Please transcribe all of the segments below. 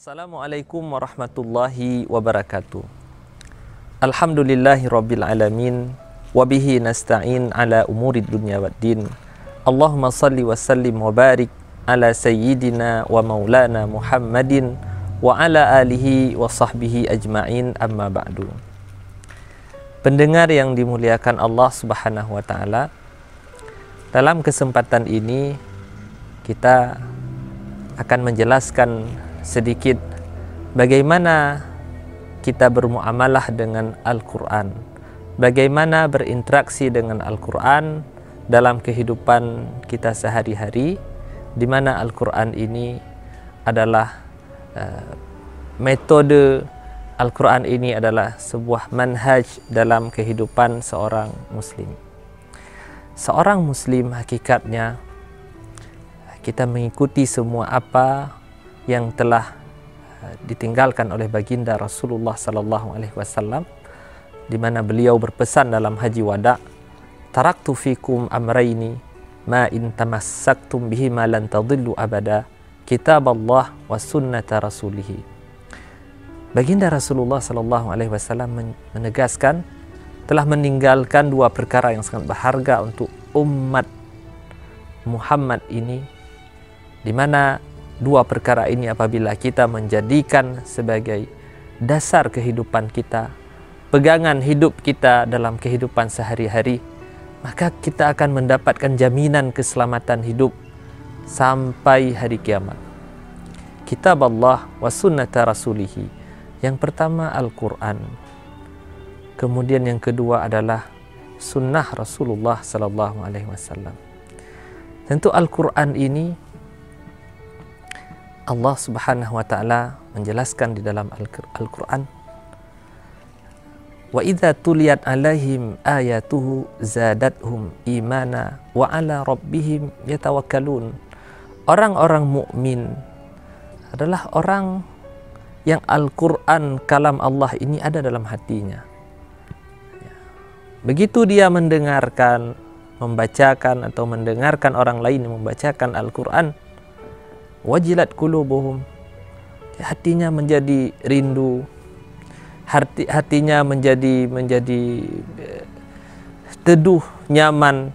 Assalamualaikum warahmatullahi wabarakatuh. Alhamdulillahi rabbil alamin. Wabihi nasta'in ala umurid dunya waddin. Allahumma salli wa sallim wa barik ala sayyidina wa maulana Muhammadin wa ala alihi wa sahbihi ajma'in, amma ba'du. Pendengar yang dimuliakan Allah subhanahu wa ta'ala, dalam kesempatan ini kita akan menjelaskan sedikit bagaimana kita bermuamalah dengan Al-Quran, bagaimana berinteraksi dengan Al-Quran dalam kehidupan kita sehari-hari, di mana Al-Quran ini adalah metode, Al-Quran ini adalah sebuah manhaj dalam kehidupan seorang muslim. Seorang muslim hakikatnya kita mengikuti semua apa yang telah ditinggalkan oleh baginda Rasulullah sallallahu alaihi wasallam, di mana beliau berpesan dalam haji wada, taraktu fikum amraini ma in tamassaktum bihi ma lan tadillu abada, kitab Allah wa sunnata rasulih. Baginda Rasulullah sallallahu alaihi wasallam menegaskan telah meninggalkan dua perkara yang sangat berharga untuk umat Muhammad ini, di mana dua perkara ini apabila kita menjadikan sebagai dasar kehidupan kita, pegangan hidup kita dalam kehidupan sehari-hari, maka kita akan mendapatkan jaminan keselamatan hidup sampai hari kiamat. Kitab Allah wa sunnata rasulihi. Yang pertama Al-Quran. Kemudian yang kedua adalah sunnah Rasulullah sallallahu alaihi wasallam. Tentu Al-Quran ini Allah subhanahu wa ta'ala menjelaskan di dalam Al-Quran, wa idza tuliyat alaihim ayatuhu zadathum imana wa ala rabbihim yatawakkalun. Orang-orang mukmin adalah orang yang Al-Quran, kalam Allah ini ada dalam hatinya. Begitu dia mendengarkan, membacakan atau mendengarkan orang lain membacakan Al-Quran, wajilat qulubuhum, hatinya menjadi rindu, hatinya menjadi teduh, nyaman,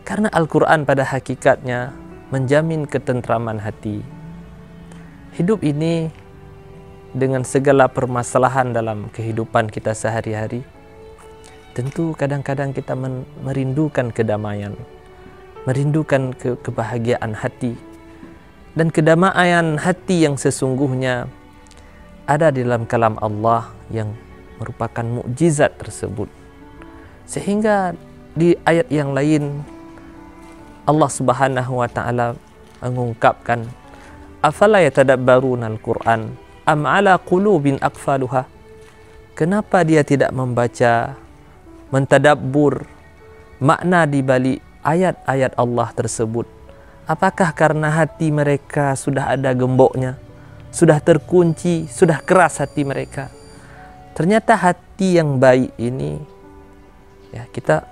karena Al-Quran pada hakikatnya menjamin ketentraman hati. Hidup ini dengan segala permasalahan dalam kehidupan kita sehari-hari, tentu kadang-kadang kita merindukan kedamaian, merindukan kebahagiaan hati, dan kedamaian hati yang sesungguhnya ada di dalam kalam Allah yang merupakan mukjizat tersebut. Sehingga di ayat yang lain Allah subhanahu wa ta'ala mengungkapkan, afala yatadabbaruna al-Quran am ala qulubin aqfaluha. Kenapa dia tidak membaca, mentadabbur makna di balik ayat-ayat Allah tersebut? Apakah karena hati mereka sudah ada gemboknya, sudah terkunci, sudah keras hati mereka? Ternyata hati yang baik ini, ya, kita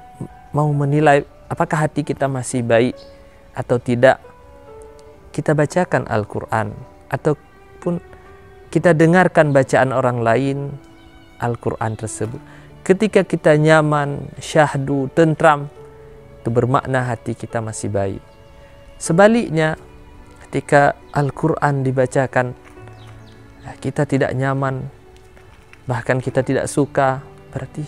mau menilai apakah hati kita masih baik atau tidak, kita bacakan Al-Quran ataupun kita dengarkan bacaan orang lain Al-Quran tersebut. Ketika kita nyaman, syahdu, tentram, itu bermakna hati kita masih baik. Sebaliknya, ketika Al-Quran dibacakan, kita tidak nyaman, bahkan kita tidak suka, berarti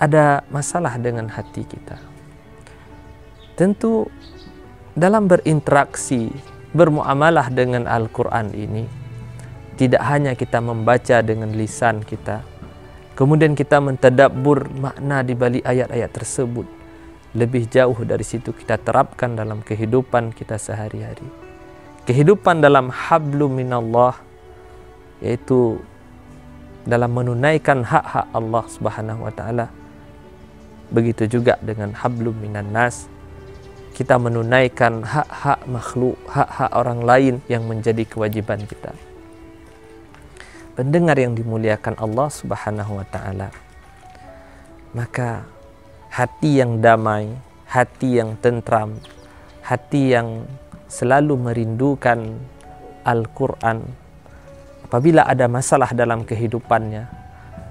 ada masalah dengan hati kita. Tentu dalam berinteraksi, bermuamalah dengan Al-Quran ini, tidak hanya kita membaca dengan lisan kita, kemudian kita mentadabbur makna di balik ayat-ayat tersebut. Lebih jauh dari situ kita terapkan dalam kehidupan kita sehari-hari. Kehidupan dalam hablum minallah, yaitu dalam menunaikan hak-hak Allah subhanahu wa ta'ala. Begitu juga dengan hablum minan nas, kita menunaikan hak-hak makhluk, hak-hak orang lain yang menjadi kewajiban kita. Pendengar yang dimuliakan Allah subhanahu wa ta'ala, maka hati yang damai, hati yang tentram, hati yang selalu merindukan Al-Quran, apabila ada masalah dalam kehidupannya,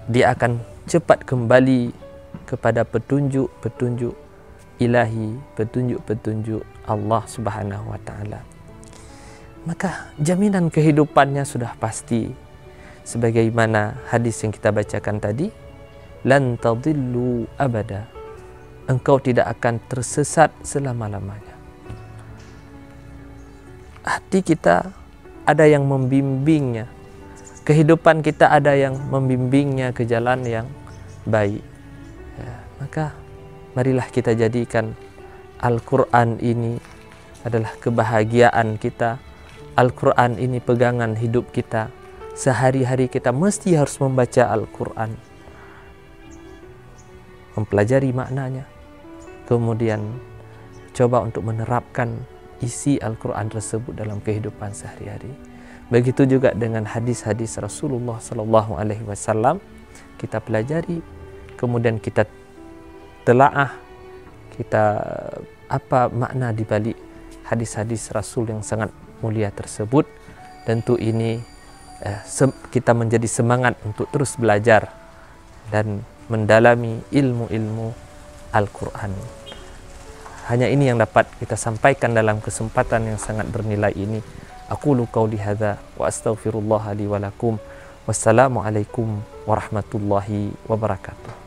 dia akan cepat kembali kepada petunjuk-petunjuk ilahi, petunjuk-petunjuk Allah Subhanahu wa Ta'ala. Maka jaminan kehidupannya sudah pasti, sebagaimana hadis yang kita bacakan tadi, lan tadillu abada, engkau tidak akan tersesat selama-lamanya. Hati kita ada yang membimbingnya, kehidupan kita ada yang membimbingnya ke jalan yang baik. Ya, maka marilah kita jadikan Al-Quran ini adalah kebahagiaan kita. Al-Quran ini pegangan hidup kita. Sehari-hari kita mesti harus membaca Al-Quran, mempelajari maknanya, kemudian coba untuk menerapkan isi Al-Quran tersebut dalam kehidupan sehari-hari. Begitu juga dengan hadis-hadis Rasulullah Sallallahu Alaihi Wasallam, kita pelajari, kemudian kita telaah, kita apa makna dibalik hadis-hadis Rasul yang sangat mulia tersebut. Tentu ini kita menjadi semangat untuk terus belajar dan mendalami ilmu-ilmu Al-Quran. Hanya ini yang dapat kita sampaikan dalam kesempatan yang sangat bernilai ini. Aqulu qauli hadza wa astaghfirullah li wa lakum. Wassalamu alaikum warahmatullahi wabarakatuh.